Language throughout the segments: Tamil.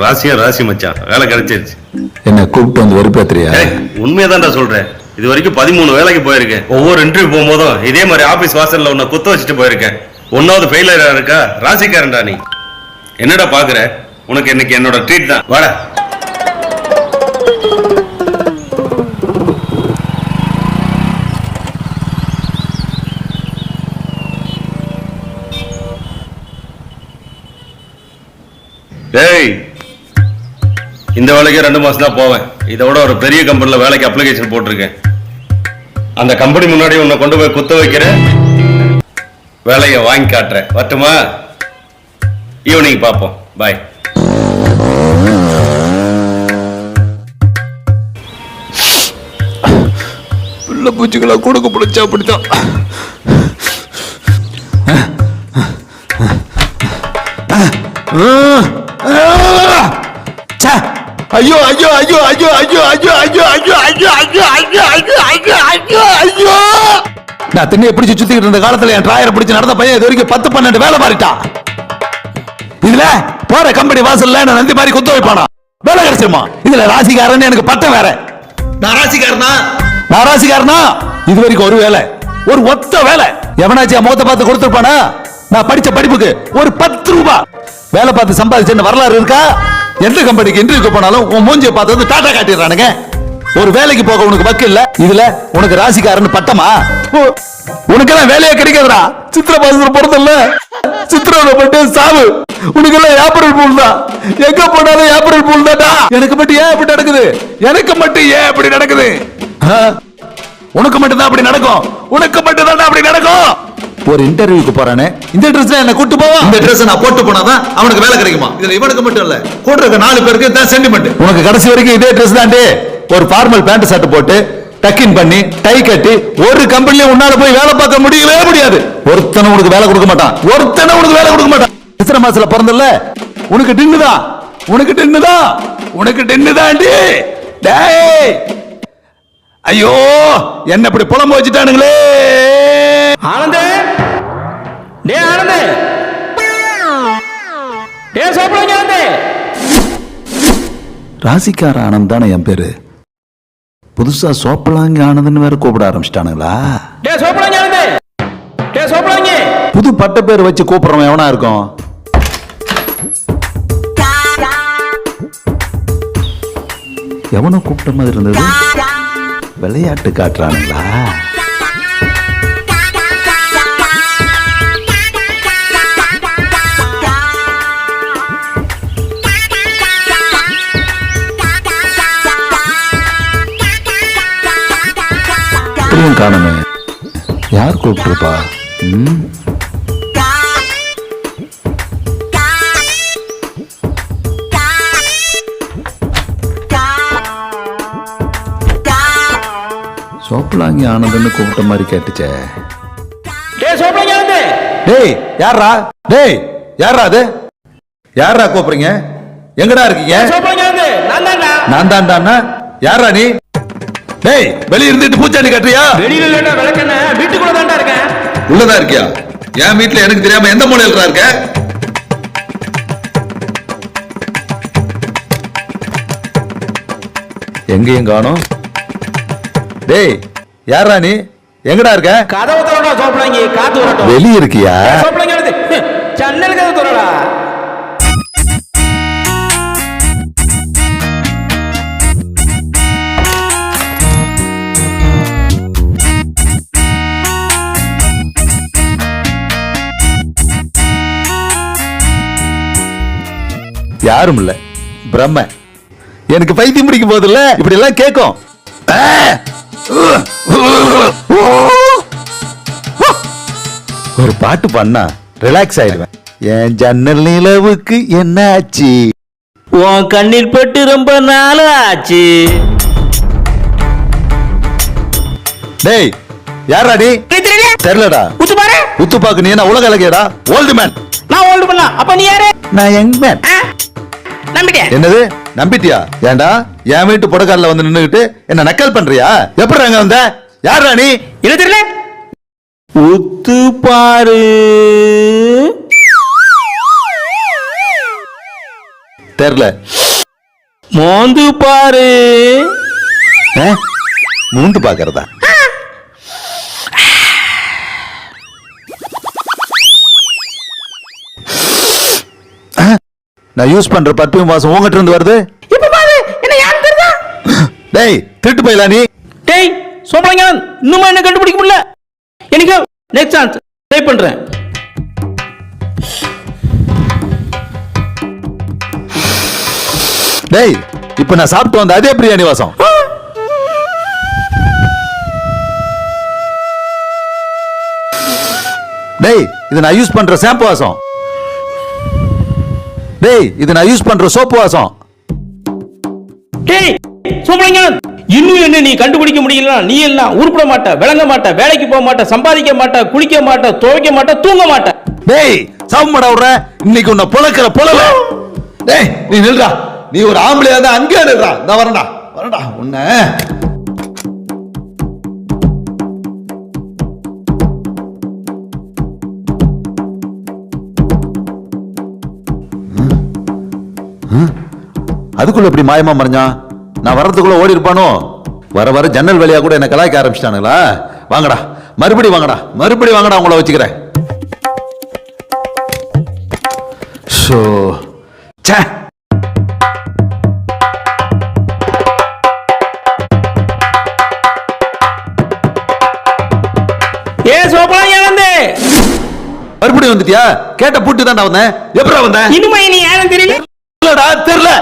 ராசியா ராசி மச்சான், வேலை கிடைச்சிருச்சு. என்ன கூப்பிட்டு வந்து வெறுப்பேத்துறியா? உண்மையதான்டா சொல்றேன். இது வரைக்கும் 13 வேலைக்கு போயிருக்கேன். ஒவ்வொரு இன்டர்வியூ போகும்போதும் இதே மாதிரி ஆபீஸ் வாசல்ல உன்னை குத்த வச்சுட்டு போயிருக்கேன். ஒன்னாவது ஃபெயிலியரா இருக்கா? ராசிக்காரன்டா நீ. என்னடா பாக்குற? உனக்கு இன்னைக்கு என்னோட ட்ரீட் தான். வாடா. டேய், இந்த வேலைக்கு 2 மாசம் தான் போவேன். இதோட ஒரு பெரிய கம்பெனில வேலைக்கு அப்ளிகேஷன் போட்டிருக்கேன். அந்த கம்பெனி முன்னாடி உன்னை கொண்டு போய் குத்த வைக்கிற, வேலையை வாங்கி காட்டுறேன். வரட்டுமா? ஈவினிங் பார்ப்போம். பாய். பிள்ளை பூச்சிகளா கொடுக்க பிடிச்சா அப்படித்தான். ஐயோ ஐயோ ஐயோ ஐயோ ஐயோ ஐயோ ஐயோ ஐயோ ஐயோ ஐயோ ஐயோ ஐயோ ஐயோ ஐயோ ஐயோ! நான் திண்ணையை பிடிச்சு சுத்திக்கிட்டு இருந்த காலத்துல என் டிராயரை பிடிச்சு நடந்த பையன் இது வரைக்கும் 10-12 வேலை மாறிட்டான். இதுல போற கம்பெனி வாசல்ல நான் நந்தி மாதிரி குத்த வைப்பானா? வேலை கிடைச்சிருமா? இதுல ராசிக்காரன் எனக்கு பட்டம் வேற. நான் ராசிக்காரனா இது வரைக்கும் ஒரு வேலை, ஒரு ஒத்த வேலை எவனாச்சும் முகத்தை பார்த்து கொடுத்துருப்பானா? நான் படிச்ச படிப்புக்கு ஒரு 10 ரூபாய் வேலை பார்த்து சம்பாதிச்ச வரலாறு இருக்கா? எந்த கம்பெனிக்கு இன்டர்வியூ போனாலும் உன் மூஞ்சியை பார்த்து டாடா காட்டிடுறானுங்க. ஒரு வேலைக்கு போக உனக்கு வக்கு இல்ல. இதுல உனக்கு ராசிக்காரன் பட்டமா? உனக்கெல்லாம் வேலையே கிடைக்காதுடா. சித்திரை மாசத்துல பிறந்தல்ல, சித்திரை பட்டு சாவு. உனக்கெல்லாம் ஏப்ரல் பூல் தான். எங்க போனாலும் ஏப்ரல் பூல் தான்டா. எனக்கு மட்டும் ஏன் இப்படி நடக்குது? எனக்கு மட்டும் ஏன் இப்படி நடக்குது? உனக்கு மட்டும் தான் அப்படி நடக்கும். உனக்கு மட்டும் தான் அப்படி நடக்கும். ஒரு இன்டர்வியூக்கு போறானே, இந்த ட்ரெஸ் என்ன கூட்டு போவா? இந்த ட்ரெஸ் நான் போட்டு போனாதான் அவனுக்கு வேலை கிடைக்குமா? இதுல இவனுக்கு மட்டும் இல்ல, கூட இருக்க 4 பேருக்கு தான் சென்டிமெண்ட். உனக்கு கடைசி வரைக்கும் இதே ட்ரெஸ் தான்டே. ஒரு ஃபார்மல் பேண்ட் ஷர்ட் போட்டு டக்கின் பண்ணி டை கட்டி ஒரு கம்பெனில உன்னால போய் வேலை பார்க்க முடியவே முடியாது. ஒருத்தனை உனக்கு வேலை கொடுக்க மாட்டான். சித்திரை மாசத்துல பிறந்தல்ல, உனக்கு டின்னுதான். டேய், ஐயோ என்ன இப்படி புலம்ப வச்சுட்டானுங்களே. ஆனந்தே, டேய் ஆனந்தே, டேய் சோப்பலாங்க ஆனந்தே. ராசிக்கார ஆனந்த் தானே என் பேரு. புதுசா சோப்பலாங்க ஆனந்த்னு வேற கூப்பிட ஆரம்பிச்சிட்டானுங்களா? டேய் சோப்பலாங்க ஆனந்தே, டேய் சோப்பலாங்க. புது பட்ட பேர் வச்சு கூப்பிடுறவன் எவனா இருக்கும்? எவனோ கூப்பிட்ட மாதிரி இருந்தது. விளையாட்டு காட்டுறானுங்களா? காணுமே, யார் கூப்பிட்டுருப்பா? சோப்பலாங்கி ஆனந்தன்னு கூப்பிட்ட மாதிரி கேட்டுச்சே. டேய் யாரா? அது யாரா கூப்பிடுறீங்க? எங்கடா இருக்கீங்க? நான் தான்டா. யாரா நீ? டேய், வெளிய இருந்துட்டு பூச்சாண்டி கட்டுறியா? வெளியில இல்லடா, விளக்கண்ண வீட்டுக்குள்ள தான்டா இருக்கேன். உள்ளதா இருக்கியா? என் வீட்டுல எனக்கு தெரியாம எந்த மூலையில இருக்க? எங்கேயும் காணோம். டேய் யாரா நீ? எங்கடா இருக்க? கதவு திறடா சோப்பலாங்கி, காத்து வரட்டும். வெளிய இருக்கியா? சோப்பலாங்கி வந்து ஜன்னல் கதவு திறடா. யாரும் இல்ல, பிரம்ம. எனக்கு பைத்தியம் பிடிக்கும் போதில்ல இப்படி எல்லாம் கேட்கும். ஒரு பாட்டு பண்ணா ரிலாக்ஸ் ஆயிடுவேன். என் ஜன்னல் நிலவுக்கு என்ன ஆச்சு? உன் கண்ணில் பட்டு ரொம்ப நாள் ஆச்சு. டேய் யாரா நீ? தெரியலடா. உத்து பாக்கு நீ என்ன உலக அழகியடா? Old man. நான் ஹோல்டு பண்ணலாம். அப்ப நீ யாரு? நான் யங் மேன். நம்பிட்டேன். என்னது நம்பிட்டியா? ஏண்டா என் வீட்டு புடக்காரில் வந்து நின்னுகிட்டு என்ன நக்கல் பண்றியா? எப்படி அங்க வந்த? யாரா நீ? என்ன தெரியல? உத்து பாரு. தெரியல. மோந்து பாரு. மூந்து பாக்குறதா? நான் யூஸ் பண்ற பர்ஃபியூம் வாசம் உங்ககிட்ட இருந்து வருது. இப்ப பாரு என்ன யாரு தெரியுதா? டேய் திருட்டு போயிலா நீ? டேய் சோப்பலங்க இன்னுமா என்ன கண்டுபிடிக்க முடியல. எனக்கு நெக்ஸ்ட் சான்ஸ் ட்ரை பண்றேன். டேய் இப்ப நான் சாப்பிட்டு வந்த அதே பிரியாணி வாசம். டேய் இது நான் யூஸ் பண்ற ஷாம்பு வாசம். டேய் இது நான் யூஸ் பண்ற சோப்பு வாசம். டேய் சோப்பலங்க இன்னும் என்ன நீ கண்டுபிடிக்க முடியல? நீ எல்லாம் உருப்பட மாட்ட, விளங்க மாட்ட, வேலைக்கு போக மாட்ட, சம்பாதிக்க மாட்ட, குளிக்க மாட்ட, துவைக்க மாட்ட, தூங்க மாட்ட. டேய் சாப்பிட விடுற இன்னைக்கு உன்னை புழக்கிற புலவ. டேய் நீ நில்றா. நீ ஒரு ஆம்பளையா தான் அங்கே நில்றா. நான் வரேன்டா வரேன்டா உன்னை. அதுக்குள்ள எப்படி மாயமா மறைஞ்சான்? நான் வர்றதுக்குள்ள ஓடி இருப்பானோ? வர வர ஜன்னல் வழியா கூட என்ன கலாய்க்க ஆரம்பிச்சிட்டானுங்களா? வாங்கடா மறுபடி வாங்கடா மறுபடி வாங்கடா உங்களை வச்சுக்கிறேன். ஷோ ச்சே. ஏ சோப்பலங்க வந்து மறுபடியும் வந்துட்டியா? கேட்ட பூட்டி தான்டா வந்தேன். எப்படா வந்தேன்? இன்னுமா நீ யாரும் தெரியல? இல்லடா தெரியல.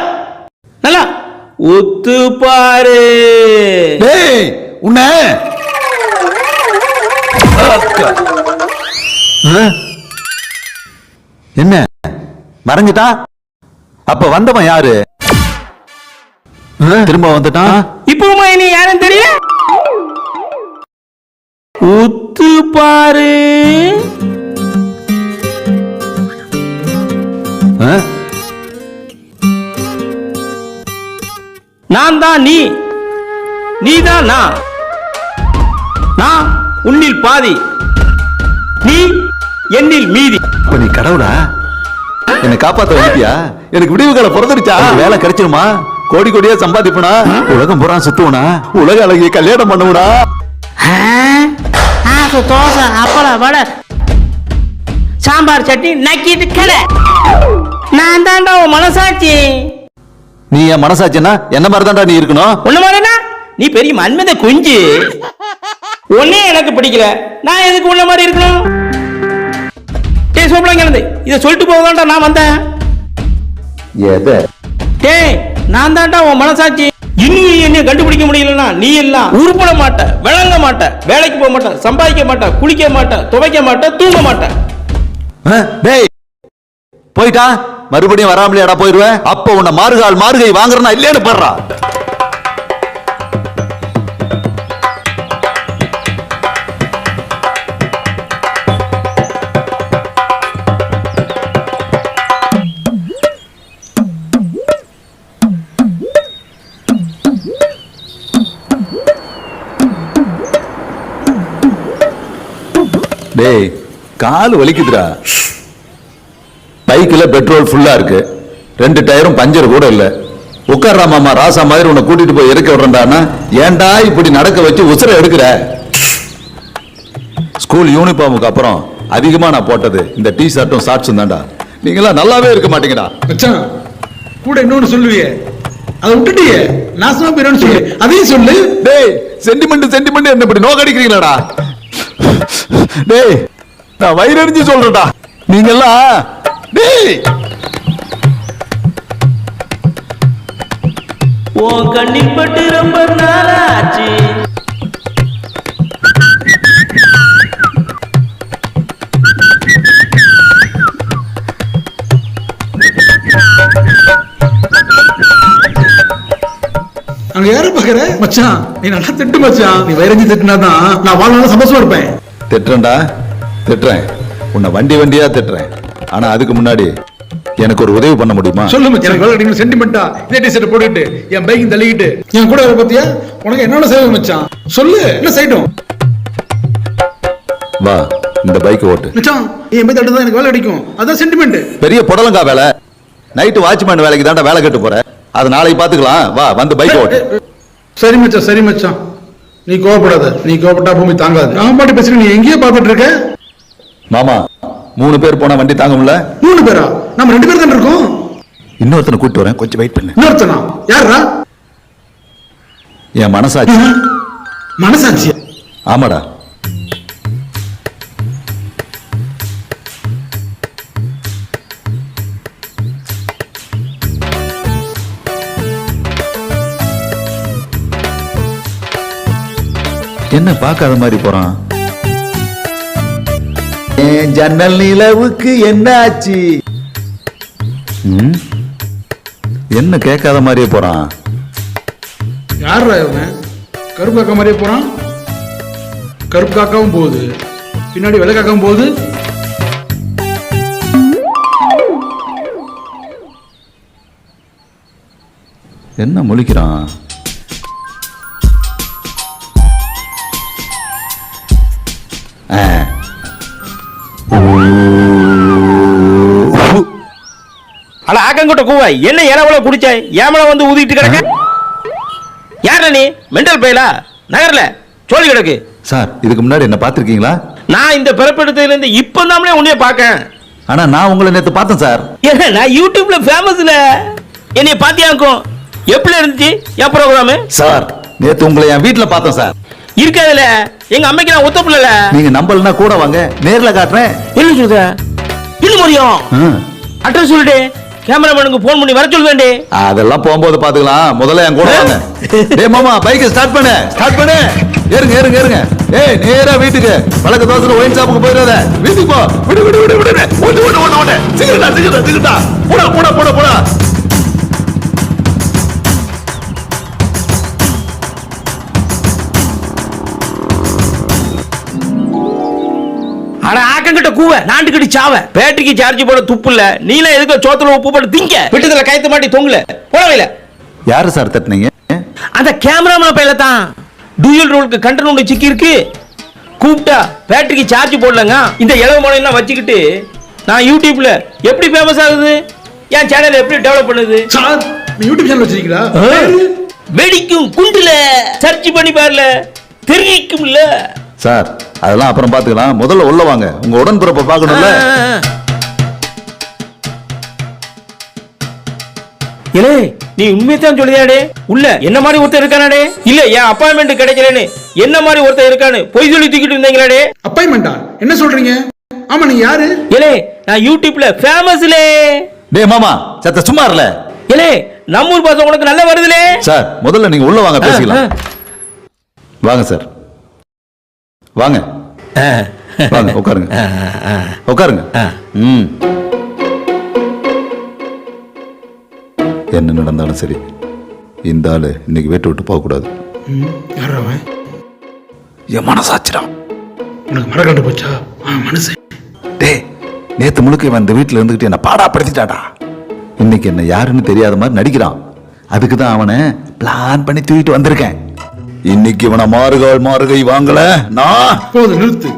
நல்லா உத்து பாரு. டேய் உன்னை என்ன மறைஞ்சிட்டா? அப்ப வந்தவன் யாரு? திரும்ப வந்துட்டான். இப்பவுமா நீ யாரும் தெரியல? உத்து பாரு. நான் தான் நீ, நீதான் நான். நான் உன்னில் பாதி, நீ என்னில் மீதி. அப்ப நீ கடவுளா? என்னை காப்பாத்த வந்துட்டியா? எனக்கு விடிவு கால பிறந்துடுச்சா? வேலை கிடைச்சிருமா? கோடி கோடியா சம்பாதிப்பனா? உலகம் புறா சுத்துவனா? உலக அழகிய கல்யாணம் பண்ணுவனா? தோசை அப்பளம் வடை சாம்பார் சட்னி நக்கிட்டு கடை. நான் தான்டா உன் மனசாட்சி. நீ என் மனசாச்சுன்னா என்ன மாதிரி தான்டா நீ இருக்கணும். உன்ன மாதிரினா நீ பெரிய மன்மத குஞ்சு. உன்னே எனக்கு பிடிக்கல, நான் எதுக்கு உன்ன மாதிரி இருக்கணும்? டேய் சோப்பலங்க இதை சொல்லிட்டு போகதான்டா நான் வந்தேன். எதை? டேய் நான் தான்டா உன் மனசாட்சி. இன்னும் என்ன கண்டுபிடிக்க முடியலன்னா நீ எல்லாம் உருப்பட மாட்ட, விளங்க மாட்ட, வேலைக்கு போக மாட்ட, சம்பாதிக்க மாட்ட, குளிக்க மாட்ட, துவைக்க மாட்ட, தூங்க மாட்ட. டேய் போயிட்டா மறுபடியும் வராமலையாடா போயிருவேன். அப்ப உன்னை மாறுகால் மாறுகை வாங்குறனா இல்லையான்னு பாடுறா. டேய் கால் வலிக்குதுடா. பைக்கில் பெட்ரோல் ஃபுல்லா இருக்கு, 2 டயரும் பஞ்சர் கூட இல்ல. உட்கார்றா மாமா ராசா மாதிரி உன்னை கூட்டிட்டு போய் இறக்க விடுறேன்டானா ஏன்டா இப்படி நடக்க வச்சு உசுர எடுக்கிற? ஸ்கூல் யூனிஃபார்முக்கு அப்புறம் அதிகமா நான் போட்டது இந்த டி ஷர்ட்டும் ஷார்ட்ஸும் தான்டா. நீங்களாம் நல்லாவே இருக்க மாட்டீங்கடா. மச்சான் கூட இன்னொன்னு சொல்லுவியே, அதை விட்டுட்டியே, நாசமா போயிடும்னு சொல்லு, அதையும் சொல்லு. டேய் சென்டிமெண்ட் என்ன இப்படி நோக்கடிக்கிறீங்களாடா? டேய் நான் வயிறறிஞ்சு சொல்றேன்டா. நீங்கெல்லாம் டேய் உன் கண்ணில் பட்டு ரொம்ப நாளாச்சு. அங்க யார பாக்குற? மச்சான் நீ நல்லா திட்டு மச்சான். நீ வயிறஞ்சி திட்டுனாதான் நான் வாழ்நாள் சந்தோஷமா இருப்பேன். திட்டுறேன்டா திட்டுறேன். உன்னை வண்டியா திட்டுறேன். ஆனா அதுக்கு முன்னாடி எனக்கு ஒரு உதவி பண்ண முடியுமா? சொல்லு மச்சான், எனக்கு வேலை கிடைக்கணும் சென்டிமெண்டா இதே டிஷர்ட் போட்டுக்கிட்டு என் பைக் தள்ளிக்கிட்டு என் கூட வர பத்தியா உனக்கு என்னோட சேவை மச்சான். சொல்லு என்ன செய்யட்டும் வா இந்த பைக் ஓட்டு. மச்சான் என் பைக் தட்டு தான் எனக்கு வேலை கிடைக்கும், அதான் சென்டிமெண்ட். பெரிய புடலங்கா வேலை, நைட்டு வாட்ச்மேன் வேலைக்கு தாண்டா வேலை கட்டு போற. அது நாளைக்கு பாத்துக்கலாம். வா வந்து பைக் ஓட்டு. சரி மச்சான் சரி மச்சான், நீ கோவப்படாத. நீ கோவப்பட்டா பூமி தாங்காது. நான் பாட்டு பேசுறேன், நீ எங்கேயோ பாத்துட்டு இருக்க. மாமா 3 பேர் போனா வண்டி தாங்கும்ல? 3 பேரா? நம்ம 2 பேர் தான் இருக்கோம். இன்னொருத்தனை கூட்டு வரேன், கொஞ்சம் வெயிட் பண்ணு. இன்னொருத்தனா? யாரா? என் மனசாட்சி. மனசாட்சி? ஆமாடா. என்ன பார்க்காத மாதிரி போறான்? என் ஜன்னல் நிலவுக்கு என்ன ஆச்சு? என்ன கேட்காத மாதிரியே போறான்? யாரா இவன்? கருப்பு காக்கா மாதிரியே போறான். கருப்பு காக்காவும் போகுது, பின்னாடி வெள்ளை காக்காவும் போகுது. என்ன முழிக்கிறான்? அட ஆக்கங்கூட்ட கூவ என்ன இளவள குடிச்ச ஏமல வந்து ஊதிட்டு கிடக்க? யாரா நீ? மெண்டல் பையலா? நகர்ல சோழி கிடக்கு. சார் இதுக்கு முன்னாடி என்ன பார்த்திருக்கீங்களா? நான் இந்த பிறப்பெடுத்ததுல இருந்து இப்ப தாமலே உன்னைய பார்க்கேன். ஆனா நான் உங்களை நேத்து பார்த்தேன் சார். ஏன்னா நான் யூடியூப்ல ஃபேமஸ்ல என்னைய பாத்தியாக்கும். எப்படி இருந்துச்சு என் ப்ரோகிராம்? சார் நேத்து உங்களை என் வீட்டுல பார்த்தேன் சார். இருக்காதுல எங்க அம்மைக்கு நான் ஒத்த பிள்ளல. நீங்க நம்பலன்னா கூட வாங்க, நேர்ல காட்டுறேன். என்ன சொல்ற? இன்னும் முடியும். அட்ரஸ் சொல்லிட்டு கேமராமேனுக்கு போன் பண்ணி வர சொல்லுவேன்டே. அதெல்லாம் போகும்போது பாத்துக்கலாம், முதல்ல என் கூட வாங்க. டேய் மாமா பைக்கை ஸ்டார்ட் பண்ணு, ஸ்டார்ட் பண்ணு. ஏறுங்க ஏறுங்க ஏறுங்க. ஏய் நேரா வீட்டுக்கு, பழக்க தோசை ஒயின் ஷாப்புக்கு போயிடாத, வீட்டுக்கு போ. விடு விடு விடு விடு. ஓடு ஓடு ஓடு ஓடு. சீக்கிரடா சீக்கிரடா சீக்கிரடா. போடா போடா போடா போடா. அட ஆக்கங்கிட்ட கூவ நாண்டுக்கிட்டு சாவ. பேட்டரிக்கு சார்ஜ் போட துப்பு இல்ல, நீல எதுக்கு சோத்துல உப்பு போட்டு திங்க விட்டதுல கயத்த மாட்டி தொங்கல போடவையில. யாரு சார் தட்டினீங்க? அந்த கேமராமேன் பையில தான். டூயல் ரோலுக்கு கண்ட்ரோல் ஒன்று சிக்கி இருக்கு. கூப்பிட்டா பேட்டரிக்கு சார்ஜ் போடலங்க. இந்த இளவு மொழியெல்லாம் வச்சுக்கிட்டு நான் யூடியூப்ல எப்படி ஃபேமஸ் ஆகுது, என் சேனல் எப்படி டெவலப் பண்ணுது. சார் நீ யூடியூப் சேனல் வச்சிருக்கீங்களா? வெடிக்கும் குண்டுல சர்ச் பண்ணி பாருல தெரிவிக்கும்ல. சார் அதெல்லாம் அப்புறம் பாத்துக்கலாம், முதல்ல உள்ள வாங்க. உங்க உடன்பிறப்பை பார்க்கணும்ல. ஏலே நீ உண்மையத்தான் சொல்லுதாடே. உள்ள என்ன மாதிரி ஒருத்தர் இருக்கானே? இல்ல என் அப்பாயின்மெண்ட் கிடைக்கலன்னு என்ன மாதிரி ஒருத்தர் இருக்கானு பொய் சொல்லி தூக்கிட்டு இருந்தீங்களாடே. அப்பாயின்மெண்டா? என்ன சொல்றீங்க? ஆமா நீங்க யாரு? ஏலே நான் யூடியூப்ல ஃபேமஸ்லே. டேய் மாமா சத்த சும்மா இருல. ஏலே நம்ம ஊர் பாசம் உனக்கு நல்லா வருதுலே. சார் முதல்ல நீங்க உள்ள வாங்க, பேசிக்கலாம். வாங்க சார் வாங்க வாங்க உட்காருங்க உட்காருங்க. என்ன நடந்தாலும் சரி, இந்த ஆளு இன்னைக்கு வீட்டை விட்டு போக கூடாது. யாரா அவன்? என் மனசாச்சுடா. உனக்கு மர கண்டு போச்சா? மனசு டேய் நேத்து முழுக்க இவன் இந்த வீட்டுல இருந்துகிட்டு என்ன பாடாப்படுத்திட்டாடா. இன்னைக்கு என்ன யாருன்னு தெரியாத மாதிரி நடிக்கிறான். அதுக்கு தான் அவனை பிளான் பண்ணி தூக்கிட்டு வந்திருக்கேன். இன்னைக்கு இவனை மாறுகை வாங்கல நான். போதும் நிறுத்து.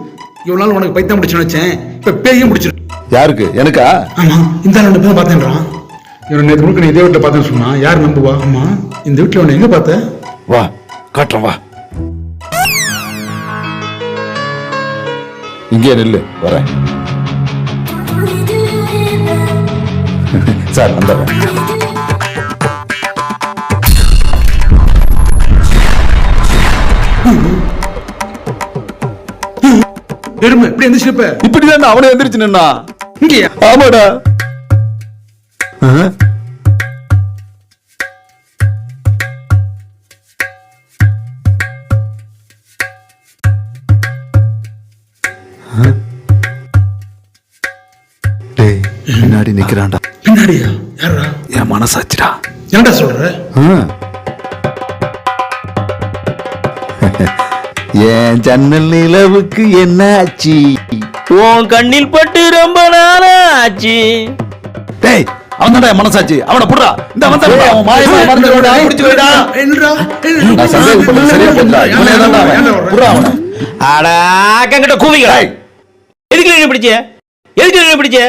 இவ்வளவு நாள் உனக்கு பைத்தியம் முடிச்சு நினைச்சேன், இப்ப பேயும் முடிச்சிரு. யாருக்கு? எனக்கா? ஆமா இந்த 2 பேரும் பார்த்தேன்றான். இவன் நேற்று முழுக்க நீ இதே வீட்டை பார்த்தேன்னு சொன்னா யார் நம்புவா? ஆமா இந்த வீட்டுல உன்னை எங்க பார்த்த? வா காட்டுறேன் வா. இங்கே நில்லு, வரேன். சார் வந்துடுறேன். எருமை இப்படி எந்திரிச்சு இப்ப இப்படிதான் அவனே எந்திரிச்சு நின்னா. இங்கயா? ஆமாடா. டேய் பின்னாடி நிக்கிறான்டா. பின்னாடியா? யாரா? என் மனசாச்சுடா. என்னடா சொல்ற? என் ஜன்னல் நிலவுக்கு என்ன ஆச்சு? உன் கண்ணில் பட்டு ரொம்ப நாளா மனசாட்சி. டேய் அவன் தான்டா என் மனசாச்சு. அவனை புடுறா. இந்த வந்தா அவன் மாயமா மறந்து விடா. புடிச்சு விடா. நான் சந்தேகப்பட்டது சரியா போச்சா? இவனே தான்டா அவன். புடுறா அவனை. அட அக்கங்கிட்ட கூவிங்களா? எதுக்கு நீ பிடிச்ச? எதுக்கு நீ பிடிச்ச?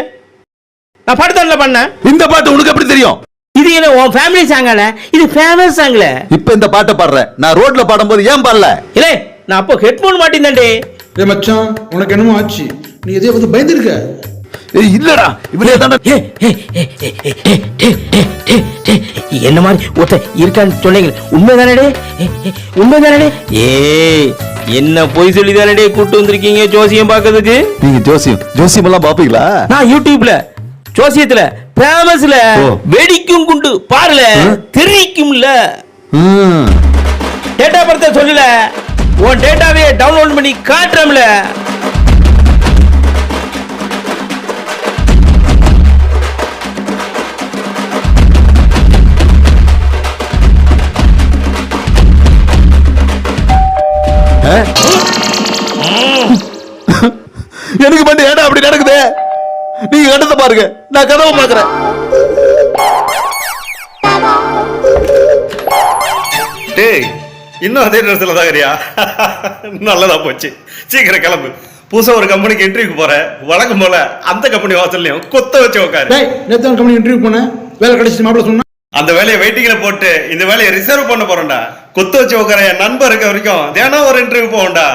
நான் பாட்டு தானே பண்ணேன். இந்த பாட்டு உனக்கு எப்படி தெரியும்? இது என்ன உன் ஃபேமிலி சாங்கல? இது ஃபேமஸ் சாங்கல. இப்ப இந்த பாட்டை பாடுறேன். நான் ரோட்ல பாடும்போது ஏன் பாடல? இல்ல நான் அப்போ ஹெட்போன் மாட்டிருந்தேன்டே. ஏய் மச்சான், உனக்கு என்னமோ ஆச்சு. நீ எதையோ வந்து பயந்துருக்க. ஏய் இல்லடா, இவனே தான்டா. என்ன மாதிரி ஒருத்த இருக்கான்னு சொன்னீங்க. உண்மைதானே? உண்மைதானே? ஏய் என்ன பொய் சொல்லி தானே கூட்டு வந்திருக்கீங்க ஜோசியம் பார்க்கிறதுக்கு? நீங்க ஜோசியம் எல்லாம் பாப்பீங்களா? நான் யூடியூப்ல ஜோசியத்துல ஃபேமஸ்ல வெடிக்கும் குண்டு பாருல தெரிக்கும்ல. டேட்டா பர்த்த சொல்லல, உன் டேட்டாவே டவுன்லோட் பண்ணி காட்டுறோம்ல. எனக்கு மட்டும் ஏடா அப்படி நடக்குது? நீங்க கண்டத பாருங்க, நான் கனவு பாக்குறேன். டேய் இன்னும் அதே ட்ரெஸ்ல தான் இருக்கியா? நல்லதா போச்சு. சீக்கிரம் கிளம்பு. புதுசா ஒரு கம்பெனிக்கு இன்டர்வியூக்கு போறேன். வழக்கம் போல அந்த கம்பெனி வாசல்லையும் கொத்த வச்சு உட்காரு. டேய் நேத்து கம்பெனி இன்டர்வியூ போனேன். வேலை கிடைச்சிச்சு மாப்பிள சொன்னா. அந்த வேலையை வெயிட்டிங்ல போட்டு இந்த வேலையை ரிசர்வ் பண்ண போறேன்டா. கொத்த வச்சு உட்கார என் நண்பர் இருக்க வரைக்கும் தினம் ஒரு இன்டர்வியூ போவேன்டா.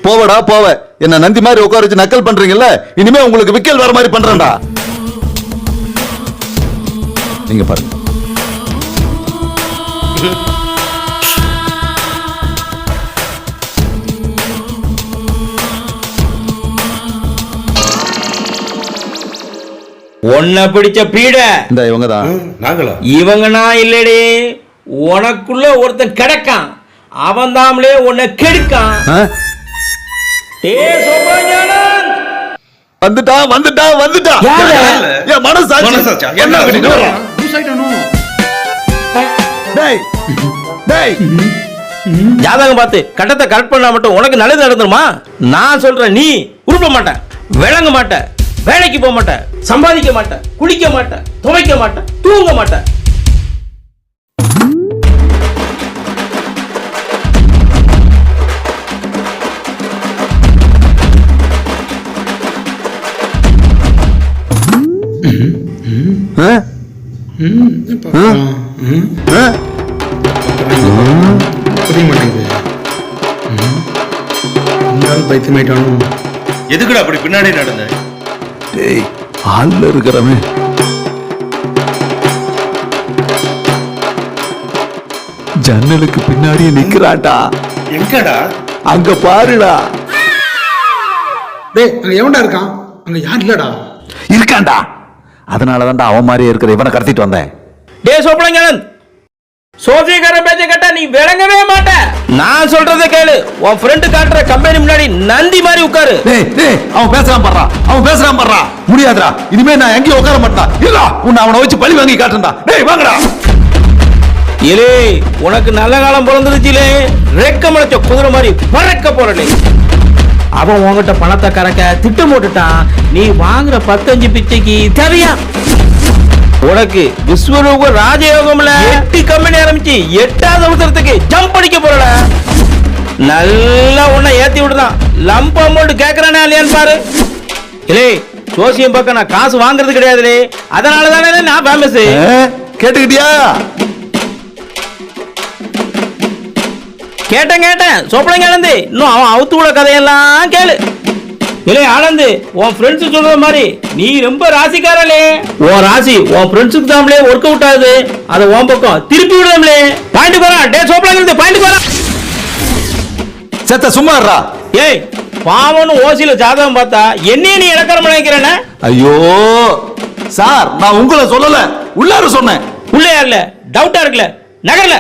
போவடா போவ. என்ன நந்தி மாதிரி உட்கார வச்சு நக்கல் பண்றீங்கல்ல, இனிமே உங்களுக்கு விக்கல் வர மாதிரி பண்றேன்டா. நீங்க பாருங்க. உன்னை பிடிச்ச பீட இந்த இவங்க தான். நாங்களா? இவங்க நான் இல்லடி. உனக்குள்ள ஒருத்தன் கிடக்கான். அவன் தாமலே உன்னை கெடுக்கான். வந்துட்டா வந்துட்டா வந்துட்டா. என் மனசாட்சி என்ன பண்ணிட்டு வர? டேய் டேய் ஜாதகம் பார்த்து கட்டத்தை கரெக்ட் பண்ணா மட்டும் உனக்கு நல்லது நடந்துருமா? நான் சொல்றேன், நீ உருப்ப மாட்ட, விளங்க மாட்ட, வேலைக்கு போக மாட்ட, சம்பாதிக்க மாட்ட, குளிக்க மாட்ட, துவைக்க மாட்ட, தூங்க மாட்ட. புரிய மாட்டேங்குது. பைத்தியமாயிட்டானோ? எதுக்குடா அப்படி பின்னாடி நடந்த? டேய் ஆள்ல இருக்கிறவன் ஜன்னலுக்கு பின்னாடியே நிக்கிறான்டா. எங்கடா? அங்க பாருடா. டேய் அங்க எவன்டா இருக்கான்? அங்க யார் இல்லடா. இருக்கான்டா. அதனாலதான்டா அவன் மாதிரியே இருக்கிற இவனை கடத்திட்டு வந்தேன். டே சோப்பலங்கன், சோசியக்காரன் பேச்ச கேட்டா நீ விளங்கவே மாட்ட. நான் சொல்றதை கேளு. உன் ஃப்ரெண்டு காட்டுற கம்பெனி முன்னாடி நந்தி மாதிரி உட்காரு. டேய் டேய் அவன் பேசுறான் பாறா. அவன் பேசுறான் பாறா. முடியாதுடா. இனிமே நான் எங்கேயும் உட்கார மாட்டேன். இல்ல உன்னை அவனை வச்சு பழி வாங்கி காட்டுறேன்டா. டேய் வாங்கடா. இலே உனக்கு நல்ல காலம் பிறந்துருச்சுலே. ரெக்க முளைச்ச குதிரை மாதிரி பறக்க போறே. அவன் உன்கிட்ட பணத்தை கறக்க திட்டம் போட்டுட்டான். நீ வாங்குற 15 பிச்சைக்கு தேவையா? உனக்கு விஸ்வரூப ராஜயோகம்ல 8 கம்பெனி ஆரம்பிச்சு 8வது அவசரத்துக்கு ஜம்ப் அடிக்க போறல. நல்லா உன்னை ஏத்தி விடுதான். லம்ப அமௌண்ட் கேட்கறானே இல்லையான்னு பாரு. இலே ஜோசியம் பக்கம் நான் காசு வாங்குறது கிடையாதுலே. அதனால தானே நான் ஃபேமஸ். கேட்டுக்கிட்டியா? கேட்டேன் சோப்பலங்க ஆனந்து. இன்னும் அவன் அவுத்து விட கதையெல்லாம் கேளு. இல்லை ஆனந்து, உன் ஃப்ரெண்ட்ஸ் சொல்ற மாதிரி நீ ரொம்ப ராசிக்காரலே. உன் ராசி உன் ஃப்ரெண்ட்ஸுக்கு தாமலே ஒர்க் அவுட் ஆகுது. அதை உன் பக்கம் திருப்பி விடாமலே. பாயிண்ட் போறான். டே சோப்பலங்க பாயிண்ட் போறான். செத்த சும்மா இருடா. ஏய் பாவன்னு ஓசியில ஜாதகம் பார்த்தா என்னைய நீ இலக்கரம் நினைக்கிறேன்னு? ஐயோ சார், நான் உங்களை சொல்லல, உள்ளார சொன்னேன். உள்ளே இல்ல, டவுட்டா இருக்குல்ல, நகர்ல.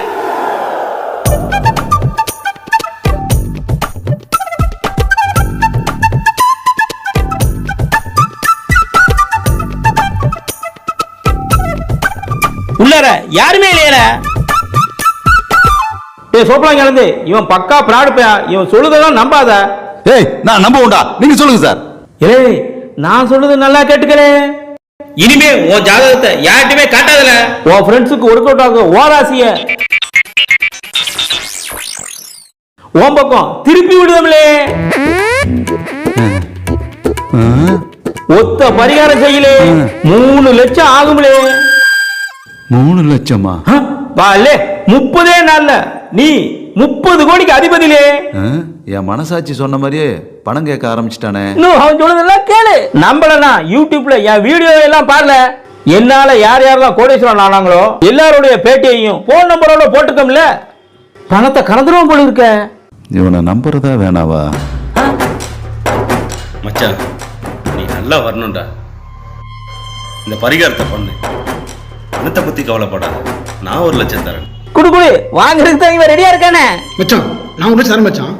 உள்ளார யாருமே இல்லையல. டேய் சோப்பலாம் கலந்து, இவன் பக்கா பிராடு பையா. இவன் சொல்லுதெல்லாம் நம்பாத. ஏய் நான் நம்புவேன்டா. நீங்க சொல்லுங்க சார். ஏய் நான் சொல்றது நல்லா கேட்டுக்கலே. இனிமே உன் ஜாதகத்தை யார்ட்டுமே காட்டாதல. உன் ஃப்ரெண்ட்ஸுக்கு ஒர்க் அவுட் ஆகும் ஓராசிய உன் பக்கம் திருப்பி விடுதம்லே. ஒத்த பரிகாரம் செய்யலே 3 லட்சம் ஆகும்லே. 3 லட்சமா? வாலே 30 நாள்ல நீ 30 கோடிக்கு அதிபதியிலே. என் மனசாட்சி சொன்ன மாதிரியே பணம் கேட்க ஆரம்பிச்சிட்டானே. இன்னும் அவன் சொல்றதெல்லாம் கேளு. நம்பலனா யூடியூப்ல என் வீடியோ எல்லாம் பாருல. என்னால யார் யாரெல்லாம் கோடீஸ்வரன் ஆனாங்களோ எல்லாருடைய பேட்டியையும் போன் நம்பரோட போட்டுக்கோம்ல. பணத்தை கறந்துருவோம் போல இருக்க. இவனை நம்புறதா வேணாவா? மச்சான் நீ நல்லா வரணும்டா. இந்த பரிகாரத்தை பண்ணு. பணத்தை பத்தி கவலைப்படாத. நான் 1 லட்சம் தரேன். குடு குடு வாங்குறதுக்கு தான் இவன் ரெடியா இருக்கானே. மச்சான் நான் 1 லட்சம் தரேன் மச்சான்.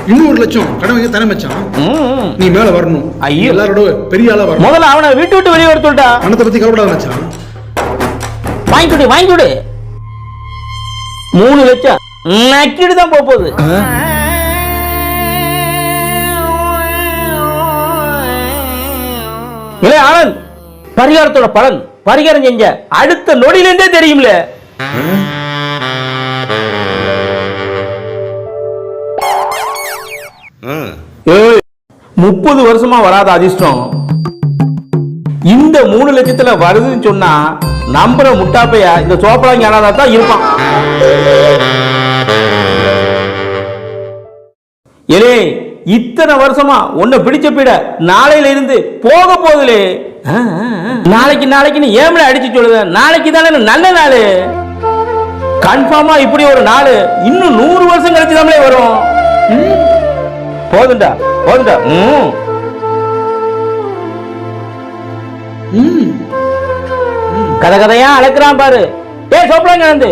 இன்னும் 1 லட்சம் கடன் வாங்கி தரேன் மச்சான். நீ மேல வரணும். ஐயோ எல்லாரோட பெரிய ஆளா வரணும். முதல்ல அவனை வீட்டு விட்டு வெளியே வர சொல்லிட்டா. பணத்தை பத்தி கவலைப்படாத மச்சான். வாங்கி கொடு 3 லட்சம் நக்கிட்டு தான் போகுது. இல்ல ஆனந்த் பரிகாரத்தோட பலன் பரிகாரம் செஞ்ச அடுத்த நொடியிலிருந்தே தெரியும்ல. 30 வருஷமா வராத அதிர்ஷ்டம் இந்த 3 லட்சத்துல வருதுன்னு சொன்னா நம்புற முட்டாப்பையா இந்த சோப்பலா ஞானதா தான் இருப்பான். ஏலே இத்தனை வருஷமா உன்னை பிடிச்ச பீட நாளையில இருந்து போக போகுதுலே. நாளைக்கு ஏமல அடிச்சு சொல்லுத. நாளைக்கு தானே நல்ல நாள். கன்ஃபார்மா இப்படி ஒரு நாள் இன்னும் 100 வருஷம் கழிச்சு நம்மளே வரும். போதுண்டா. கதையா அழைக்கிறான் பாரு. சோப்பலாங்க வந்து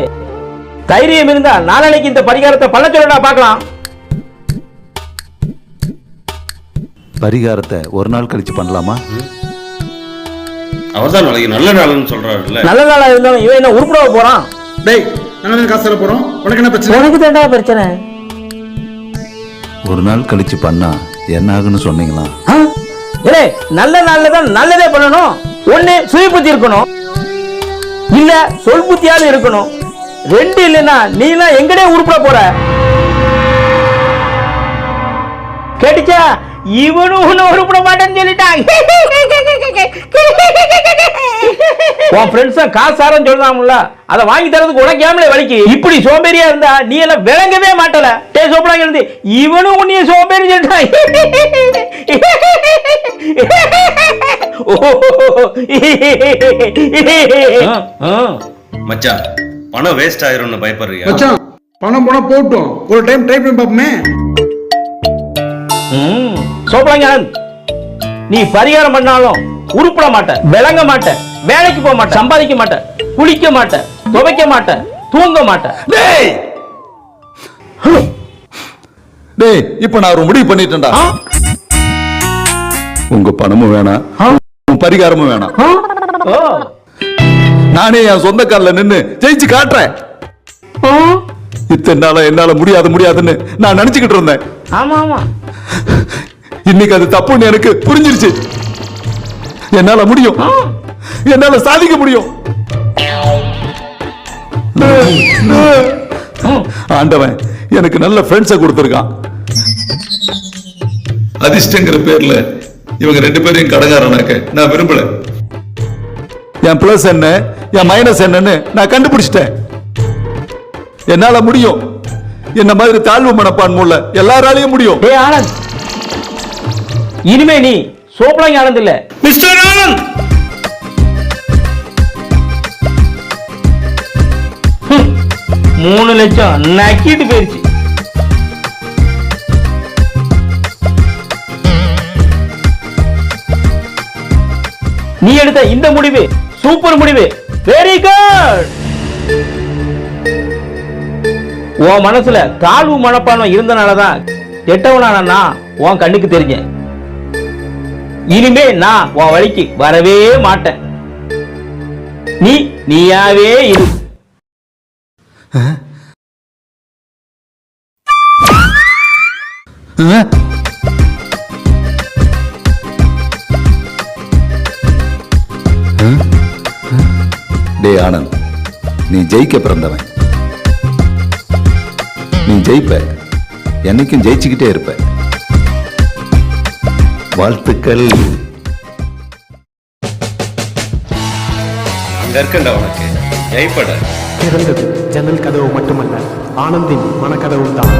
தைரியம் இருந்தா நாளைக்கு இந்த பரிகாரத்தை பண்ண சொல்லடா பார்க்கலாம். பரிகாரத்தை 1 நாள் கழிச்சு பண்ணலாமா? அவர்தான் நாளைக்கு நல்ல நாள்னு சொல்றாருல்ல. நல்ல நாளா இருந்தாலும் இவன் என்ன உருப்பட போறான்? டேய் நாங்க காசு தர போறோம். உனக்கு என்ன பிரச்சனை? உனக்கு தான்டா பிரச்சனை. 1 நாள் கழிச்சு பண்ணா என்ன ஆகுன்னு சொன்னீங்களா? நல்ல நாள்ல தான் நல்லதே பண்ணணும். ஒண்ணு சுய புத்தி இருக்கணும், இல்ல சொல் புத்தியாவது இருக்கணும். 2 இல்லைன்னா நீ எல்லாம் எங்கடே உருப்பட போற? கேட்டுச்சா? இவனும் ஒண்ணு உருப்பட மாட்டேன்னு சொல்லிட்டான். உன் ஃப்ரெண்ட்ஸ் காசாரன்னு சொல்றாங்கல்ல, அதை வாங்கி தரதுக்கு உனக்கு ஏமலே வலிக்கு. இப்படி சோம்பேறியா இருந்தா நீ எல்லாம் விளங்கவே மாட்டல. சோப்படாங்க இருந்து இவனும் உன்னைய சோம்பேறி சொல்லிட்டான். மச்சான் பணம் வேஸ்ட் ஆயிரும்னு பயப்படுறியா? மச்சான் பணம் போனா போட்டும். ஒரு டைம் ட்ரை பண்ணி பாப்போமே. சோப்படாங்க நீ பரிகாரம் பண்ணாலும் உருப்பட மாட்ட, விளங்க மாட்ட, வேலைக்கு போக மாட்ட, சம்பாதிக்க மாட்ட, குளிக்க மாட்ட, துவைக்க மாட்ட, தூங்க மாட்ட. டேய் இப்ப நான் ஒரு முடிவு பண்ணிட்டேன்டா. உங்க பணமும் வேணாம், உங்க பரிகாரமும் வேணாம். நானே என் சொந்த கால்ல நின்னு ஜெயிச்சு காட்டுறேன். இத்தனை நாளா என்னால முடியாதுன்னு நான் நினைச்சுக்கிட்டு இருந்தேன். ஆமா ஆமா இன்னைக்கு அது தப்புன்னு எனக்கு புரிஞ்சிருச்சு. என்னால முடியும், என்னால சாதிக்க முடியும். ஆண்டவன் எனக்கு நல்ல ஃப்ரெண்ட்ஸை கொடுத்திருக்கான். அதிர்ஷ்டங்கிற பேர்ல இவங்க 2 பேரையும் கடங்காரனாக்க நான் விரும்பல. என் பிளஸ் என்ன என் மைனஸ் என்னன்னு நான் கண்டுபிடிச்சிட்டேன். என்னால முடியும். என்ன மாதிரி தாழ்வு மனப்பான்மை உள்ள எல்லாராலையும் முடியும். ஆனந்த் இனிமே நீ சோப்பலாங்க ஆனந்த் இல்ல, மிஸ்டர் ஆனந்த். 3 லட்சம் நக்கிட்டு போயிருச்சு. நீ எடுத்த இந்த முடிவு சூப்பர் முடிவு. Very good. உன் மனசுல தாழ்வு மனப்பான்மை இருந்தனாலதான் கெட்டவனானா உன் கண்ணுக்கு தெரிஞ்சேன். இனிமே நான் உன் வழிக்கு வரவே மாட்டேன். நீயாவே இரு. டேய் ஆனந்த், நீ ஜெயிக்க பிறந்தவன். நீ ஜெயிப்ப, என்னைக்கும் ஜெயிச்சுக்கிட்டே இருப்ப. வாழ்த்துக்கள். அங்க இருக்கண்டா உனக்கு ஜெயிப்பட. திறந்தது ஜன்னல் கதவு மட்டுமல்ல, ஆனந்தின் மனக்கதவும் தான்.